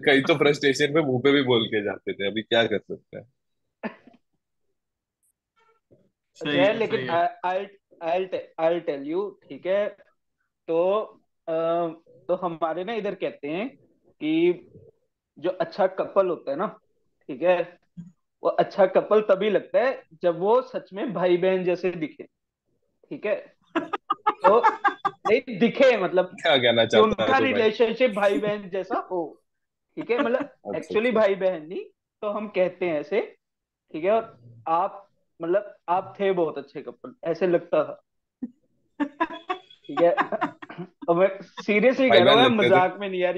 कई तो फ्रस्ट्रेशन में मुंह पे भी बोल के जाते थे, अभी क्या कर सकते हैं। सही अच्छा, है, लेकिन सही है। आई टेल यू, ठीक है? तो अ, तो हमारे ना इधर कहते हैं कि जो अच्छा कपल होता है ना, ठीक है, वो अच्छा कपल तभी लगता है जब वो सच में भाई बहन जैसे दिखे, ठीक है? तो नहीं दिखे मतलब क्या कहना कि चाहता है उनका तो भाई। रिलेशनशिप भाई बहन जैसा हो, ठीक है? मतलब अच्छा एक्चुअली अच्छा। भाई बहन नहीं, तो हम कहते हैं ऐसे, ठीक है? और आप, मतलब आप थे बहुत अच्छे कपल, ऐसे लगता था, ठीक है? और मैं सीरियसली भाई कह रहा बहन हूँ यार, लगते थे। मजाक में नहीं यार,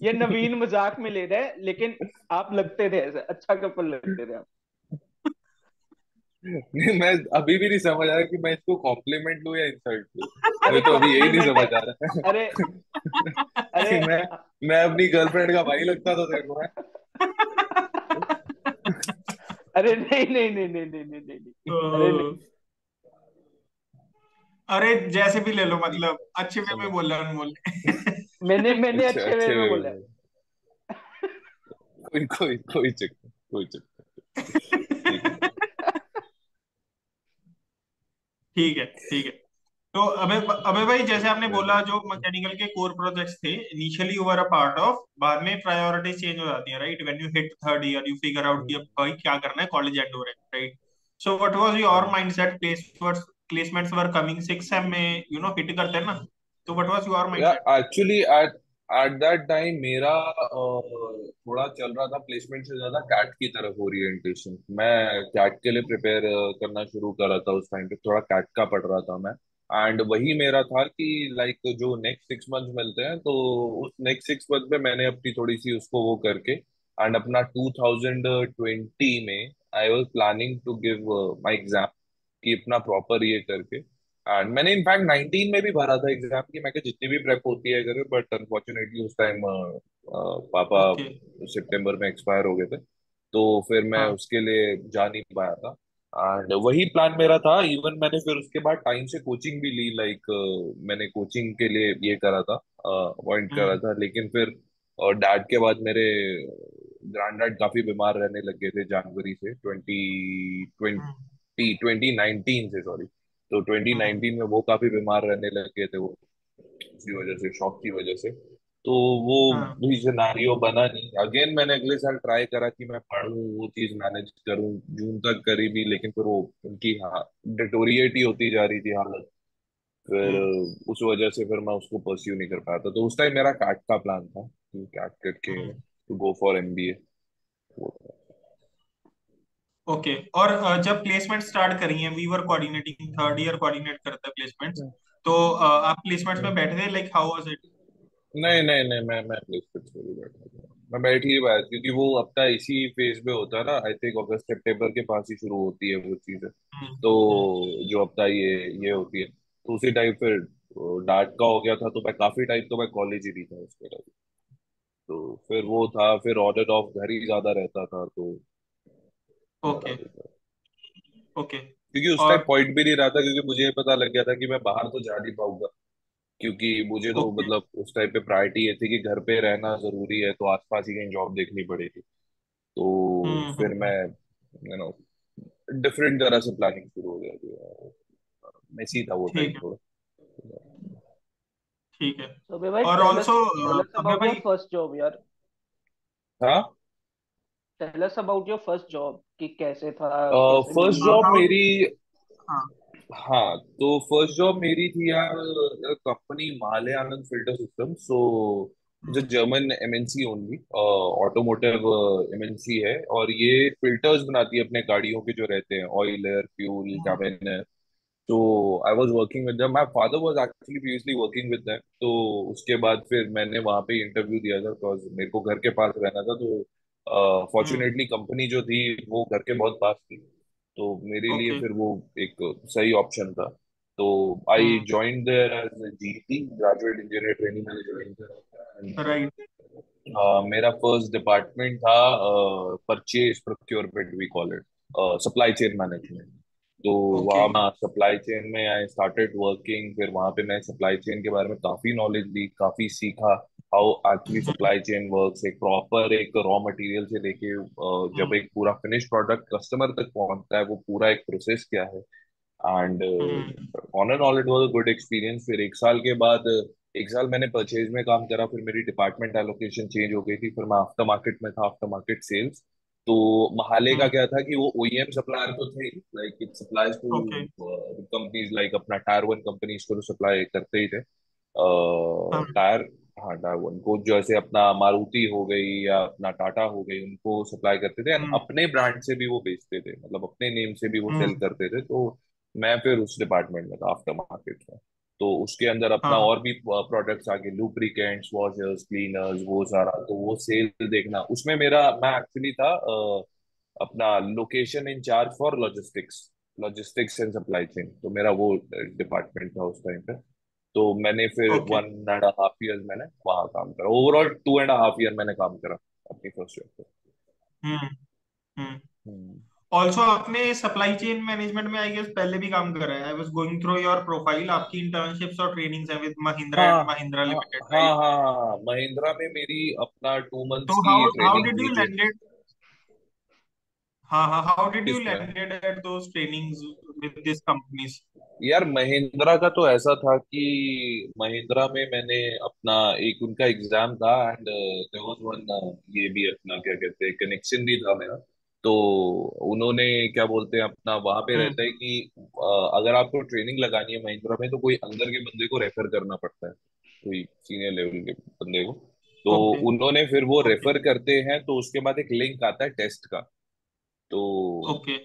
ये नवीन मजाक में ले रहा है, लेकिन आप लगते थे ऐसे, अच्छा कपल लगते थे आप। नहीं, मैं अभी भी नहीं समझ आ रहा कि मैं इसको कॉम्प्लीमेंट लूं या इंसल्ट लूं। अरे मुझे तो अभी यही नहीं कॉम्प्लीमेंट है। समझ आ रहा अरे, अरे, कि मैं अपनी गर्लफ्रेंड का भाई लगता था तेरे को है? अरे नहीं नहीं नहीं नहीं नहीं नहीं नहीं नहीं। अरे नहीं। तो अरे जैसे भी ले लो, ठीक मतलब है, अच्छे वे में समझ। बोल रहा हूँ, अनमोल ने। मैंने अच्छा अच्छे वे अच्छे में वे बोला है। में। कोई कोई कोई चक्कर, कोई चक्कर। ठीक है। ठीक है, ठीक है। तो अबे, अबे भाई, जैसे आपने फिर बोला जो मैकेनिकल के कोर प्रोजेक्ट्स थे, initially you are a part of, बाद में प्रायोरिटीज चेंज हो जाती हैं, right? When you hit third year you figure out कि अब भाई क्या करना है, कॉलेज एंड हो रहा है, right? So what was your mindset? Placements were coming 6 same में, हिट करते हैं ना, तो व्हाट वाज योर या mindset? Actually eight at that time मेरा थोड़ा चल रहा था प्लेसमेंट से ज्यादा कैट की तरफ ओरिएंटेशन। मैं कैट के लिए प्रिपेयर करना शुरू करा था, उस टाइम पे थोड़ा कैट का पढ़ रहा था मैं। एंड वही मेरा था कि लाइक जो नेक्स्ट 6 मंथ मिलते हैं, तो उस नेक्स्ट 6 मंथ में मैंने अपनी थोड़ी सी उसको वो करके एंड अपना 2020 में I was planning to give my exam, कि अपना प्रॉपर ये करके। एंड मैंने इनफैक्ट 19 में भी भरा था एग्जाम की, मैं जितनी भी प्रेप होती है करूँ, बट अनफॉर्चुनेटली उस टाइम पापा ओके। सितंबर में एक्सपायर हो गए थे, तो फिर मैं हाँ। उसके लिए जा नहीं पाया था। एंड वही प्लान मेरा था। इवन मैंने फिर उसके बाद टाइम से कोचिंग भी ली, लाइक मैंने कोचिंग के लिए ये करा था, अपॉइंट करा हम्म। था, लेकिन फिर और डैड के बाद मेरे ग्रैंड डैड काफी बीमार रहने लगे थे जनवरी से, हम्म। 2019 से, सॉरी। तो हम्म। 2019 में वो काफी बीमार रहने लगे थे, वो उसी वजह से, शॉक की वजह से। तो वो हाँ। भी सिनारियो बना नहीं। अगेन मैंने अगले साल ट्राई करा कि मैं पढ़ूं, वो चीज मैनेज करूं, जून तक करी भी, लेकिन फिर वो उनकी हाँ डिटोरिएट ही होती जा रही थी हालत। फिर हम्म। उस वजह से फिर मैं उसको परस्यू नहीं कर पाया था। तो उस टाइम मेरा कैट का प्लान था कि कैट करके hmm. To go for MBA. Okay. और जब प्लेसमेंट स्टार्ट करी है, we were coordinating, third year coordinate करता है प्लेसमेंट्स, तो आप प्लेसमेंट्स में बैठे थे, लाइक हाउ वाज इट? नहीं नहीं नहीं, मैं प्लेसमेंट में भी बैठा था, मैं बैठ ही पाया, क्योंकि वो अपना इसी फेज में होता है ना, आई थिंक अगस्त सितंबर के पास ही शुरू होती है वो चीजें। तो हम्म। जो अपना ये होती है, तो उसी टाइम फिर डांट का हो गया था, तो मैं काफी टाइम तो मैं कॉलेज ही नहीं था उसके टाइम। तो फिर वो था, फिर ऑन एंड ऑफ घर ही ज्यादा रहता था, तो ओके। बराबर था। ओके। क्योंकि उस टाइम और पॉइंट भी नहीं रहा था, क्योंकि मुझे ये पता लग गया था कि मैं बाहर तो जा नहीं पाऊंगा, क्योंकि मुझे तो ओके। मतलब उस टाइम पे प्रायोरिटी ये थी कि घर पे रहना जरूरी है, तो आसपास ही कहीं जॉब देखनी पड़ेगी। तो फिर मैं यू नो डिफरेंट तरह से प्लानिंग शुरू हो गया। मेसी था वो टाइम ठीक है, थोड़ा। ठीक है। तो अबे भाई, और tell also, us tell us अबे अबाउट योर भाई, फर्स्ट जॉब यार। हाँ। Tell us about your first job कि कैसे था, कैसे फर्स्ट मिली? जॉब हाउ, मेरी, हाँ। हाँ, तो फर्स्ट जॉब मेरी थी यार, company Mahle Anand filter system. So जो hmm. German MNC only, automotive MNC है, और ये फिल्टर्स बनाती है अपने गाड़ियों के जो रहते हैं, oil air fuel hmm. Cabin air. तो I was working with them, my father was actually previously working with them. तो उसके बाद फिर मैंने वहां पे इंटरव्यू दिया था, बिकॉज मेरे को घर के पास रहना था, तो हम्म। फॉर्चुनेटली कंपनी जो थी वो घर के बहुत पास थी, तो मेरे लिए ओके। फिर वो एक सही ऑप्शन था। तो I hmm. Join there as GT, graduate engineer training मैंने ज्वाइन करा। राइट। मेरा फर्स्ट डिपार्टमेंट था purchase procurement we call it, supply chain management. तो ओके। वहाँ मैं सप्लाई चेन में आई स्टार्टेड वर्किंग। फिर वहाँ पे मैं सप्लाई चेन के बारे में काफी नॉलेज ली, काफी सीखा how actually supply chain works. एक प्रॉपर एक रॉ मटेरियल से लेके जब हम्म। एक पूरा फिनिश प्रोडक्ट कस्टमर तक पहुंचता है वो पूरा एक प्रोसेस क्या है। And hmm. On and all it was a good experience. फिर एक साल के बाद, एक साल मैंने परचेज में काम करा, फिर मेरी डिपार्टमेंट एलोकेशन चेंज हो गई थी, फिर मैं आफ्टर मार्केट में था, आफ्टर मार्केट सेल्स। तो महाले का हम्म। क्या था कि वो ओईएम सप्लायर तो थे, like it supplies to okay. Companies like अपना टायर वन कंपनीज को तो सप्लाई करते ही थे हाँ। टायर। हाँ, टायर वन को जैसे अपना मारुति हो गई या अपना टाटा हो गई उनको सप्लाई करते थे, एंड हम्म। अपने ब्रांड से भी वो बेचते थे, मतलब अपने नेम से भी वो सेल हम्म। करते थे। तो मैं फिर उस डिपार्टमेंट में था आफ्टर मार्केट में। तो उसके अंदर अपना हाँ। और भी प्रोडक्ट्स आगे, लुब्रिकेंट्स, वॉशर्स, क्लीनर्स, वो सारा, तो वो सेल देखना उसमें मेरा, मैं एक्चुअली था अपना location incharge for logistics, logistics and supply chain, तो मेरा वो डिपार्टमेंट था उस टाइम पे। तो मैंने फिर ओके। 1.5 ईयर मैंने वहाँ काम करा, ओवरऑल 2.5 ईयर मैंने काम करा अपनी फर्स्ट जॉब हम्म। हम्म। पे। ऑल्सो आपने सप्लाई चेन मैनेजमेंट में आई गेस पहले भी काम करा है। I was going through your profile, आपकी इंटर्नशिप्स और ट्रेनिंग्स है विद महिंद्रा हाँ एंड महिंद्रा हाँ लिमिटेड, हाँ राइट? हाँ हाँ, महिंद्रा में मेरी अपना 2 मंथ्स तो की हाउ ट्रेनिंग डिड हुई यू थी। लैंडेड? हाँ हाँ, हाउ डिड यू किसमें? Landed at those trainings with this companies? यार महिंद्रा का तो ऐसा था कि महिंद्रा में मैंने अपना एक उनका एग्जाम था, एंड देयर वाज वन, ये भी अपना क्या कहते हैं कनेक्शन भी था मेरा। तो उन्होंने क्या बोलते हैं अपना वहां पे रहता है हम्म। कि अगर आपको ट्रेनिंग लगानी है महिंद्रा में तो कोई अंदर के बंदे को रेफर करना पड़ता है, कोई सीनियर लेवल के बंदे को। तो ओके। उन्होंने फिर वो ओके। रेफर करते हैं, तो उसके बाद एक लिंक आता है टेस्ट का। तो ओके।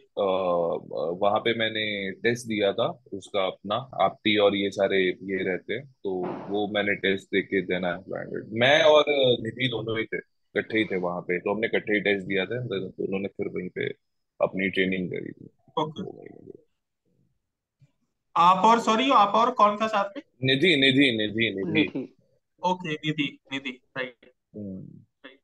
वहां पे मैंने टेस्ट दिया था उसका अपना, आपटी और ये सारे ये रहते हैं, तो वो मैंने टेस्ट दे के देना है। मैं और निधि दोनों ही थे, इकट्ठे ही थे वहां पे, तो हमने इकट्ठे ही टेस्ट दिया था, तो दोनों ने फिर वहीं पे अपनी ट्रेनिंग करी थी ओके। 2 महीने की। आप और सॉरी, आप और कौन था साथ में? निधि निधि निधि निधि। निधि। ओके, निधि। निधि, राइट। हम्म। राइट।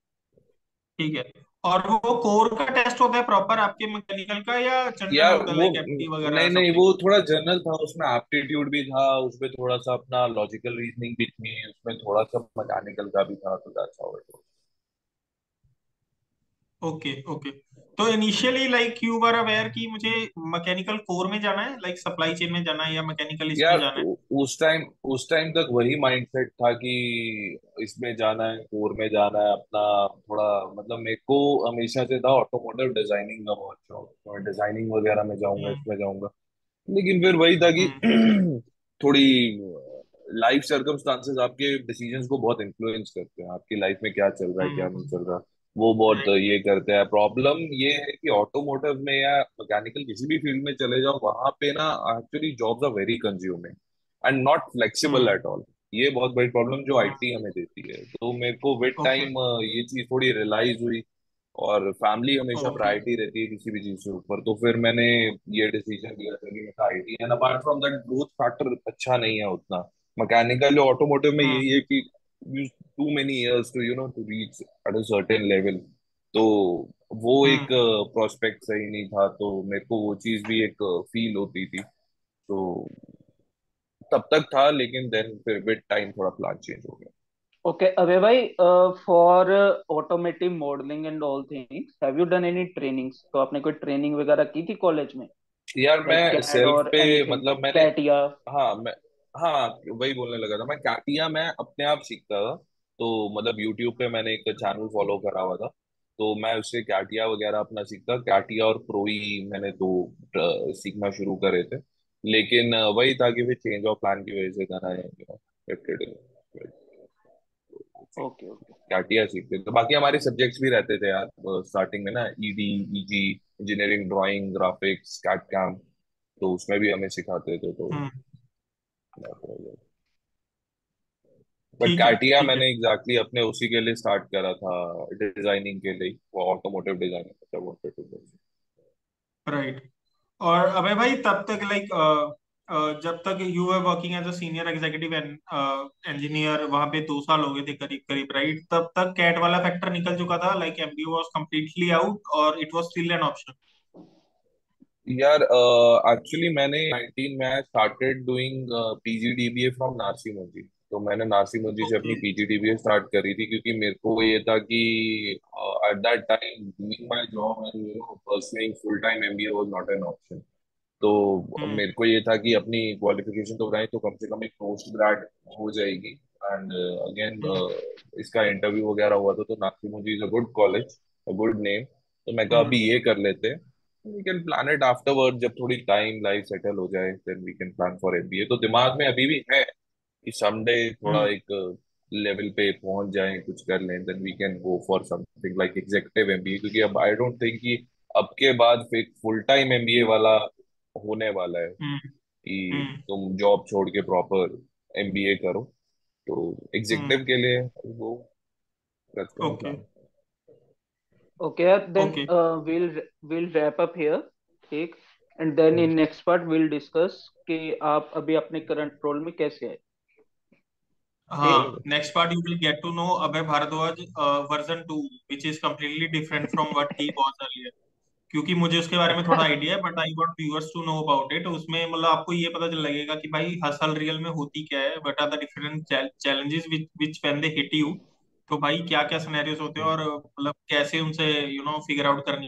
ठीक है। और वो कोर का टेस्ट होता है प्रॉपर आपके मैकेनिकल का, या जनरल यार होता है वो, लाइक एप्टी वगैरह नहीं नहीं, वो समथिंग? थोड़ा जनरल था, उसमें एप्टीट्यूड भी था, उसमें थोड़ा सा अपना लॉजिकल रीजनिंग भी थी, उसमें थोड़ा सा मैकेनिकल का भी था, तो that's how it. Okay. Okay. तो initially like you were aware कि मुझे मैकेनिकल कोर में जाना है, लाइक सप्लाई चेन में जाना है, या मैकेनिकल इसमें यार जाना है? उस टाइम तक वही माइंडसेट था कि इसमें जाना है, कोर में जाना है अपना। थोड़ा मतलब मेरे को हमेशा से था ऑटोमोटिव डिजाइनिंग का बहुत शौक, तो मैं डिजाइनिंग वगैरह में जाऊंगा, हम्म। इसमें जाऊंगा। लेकिन फिर वही था कि हम्म। थोड़ी लाइफ सर्कमस्टांसेस आपके डिसीजंस को बहुत इन्फ्लुएंस करते हैं, आपकी लाइफ में क्या चल रहा है क्या नहीं हम्म। चल रहा, वो बहुत राइट। ये करते हैं। प्रॉब्लम ये है कि ऑटोमोटिव में या मैकेनिकल किसी भी फील्ड में चले जाओ, वहां पे ना actually jobs are very consuming and not flexible hmm. At all. ये बहुत बड़ी प्रॉब्लम जो हम्म। आईटी हमें देती है, तो मेरे को विद ओके। टाइम ये चीज थोड़ी रियलाइज हुई। और फैमिली हमेशा ओके। प्रायोरिटी रहती है किसी भी चीज से ऊपर, तो फिर मैंने ये डिसीजन लिया था कि मैं IT, and apart from that growth factor अच्छा नहीं है उतना। मैकेनिकल ऑटोमोटिव में हम्म। यही है कि too many years to to reach at a certain level. तो वो एक हम्म। प्रोस्पेक्ट सही नहीं था, तो मेरे को वो चीज भी एक फील होती थी। तो तब तक था, लेकिन देन फिर विद टाइम थोड़ा प्लान चेंज हो गया। ओके अभय भाई, for automotive modelling and all things, have you done any trainings? तो आपने कोई ट्रेनिंग वगैरह की थी कॉलेज में, यार लाइक मैं कैड सेल्फ और पे, एनीथिंग, मतलब मैंने, कैटिया? हाँ मैं, हाँ वही बोलने लगा था, मैं कैटिया मैं अपने आप सीखता था। तो मतलब यूट्यूब पे मैंने एक चैनल फॉलो करा हुआ था, तो मैं उससे कैटिया वगैरह अपना सीखता, कैटिया और प्रोई मैंने तो सीखना शुरू करे थे। लेकिन वही था कि फिर चेंज ऑफ प्लान की वजह से करना है, ओके ओके। कैटिया सीखते थे। तो बाकी हमारे सब्जेक्ट्स भी रहते थे यार स्टार्टिंग में ना, ED, EG, engineering, drawing, graphics, CAD CAM, तो उसमें भी हमें सिखाते थे, तो हम्म। बट ठीक है, कैटिया ठीक है। मैंने एग्जैक्टली अपने उसी के लिए स्टार्ट करा था, डिजाइनिंग के लिए, वो ऑटोमोटिव डिजाइनिंग। राइट। और अबे भाई तब तक लाइक जब तक you were working as a senior executive engineer, वहां पे 2 साल हो गए थे करीब करीब, राइट? तब तक कैट वाला फैक्टर निकल चुका था, like MBA was completely out और it was still an option. यार एक्चुअली मैंने 19 में started doing PGDBA from Narsee Monjee. तो मैंने नारसी मुंजी से ओके। अपनी पीजीडीबीए स्टार्ट करी थी, क्योंकि मेरे को ये था कि at that time doing my job and pursuing full time MBA was not an option. तो हम्म। मेरे को ये था कि अपनी क्वालिफिकेशन तो बनाए, तो कम से कम एक पोस्ट ग्रेड हो जाएगी। And again hmm. इसका इंटरव्यू वगैरह हुआ था, तो Narsee Monjee is a good college, a good name. तो मैं कहा हम्म। अभी ये कर लेते हैं, we can plan it afterward, जब थोड़ी टाइम लाइफ सेटल हो जाए then we can plan for MBA. तो दिमाग में अभी भी है कि समडे थोड़ा हम्म। एक लेवल पे पहुंच जाए, कुछ कर लें, then we can go for something like executive MBA. क्योंकि अब आई डोंट थिंक कि अब के बाद फिर फुल टाइम एमबीए वाला होने वाला है हम्म। कि हम्म। तुम जॉब छोड़ के प्रॉपर एमबीए करो। तो हम्म। एग्जीक्यूटिव के लिए वो करते हैं ओके। प्लान। ओके यार, then okay. Will wrap up here, ठीक। And then in next part will discuss कि आप अभी अपने करंट रोल में कैसे आए, ठीक। हाँ, next part you will get to know Abhay Bharadwaj version 2, which is completely different from what he was earlier. क्योंकि मुझे उसके बारे में थोड़ा आइडिया है, but I want viewers to know about it. उसमें मतलब आपको ये पता चल लगेगा कि भाई हसल रियल में होती क्या है, what are the different challenges which when they hit you. तो भाई क्या क्या सिनेरियोस होते हैं, और मतलब कैसे उनसे फिगर आउट करनी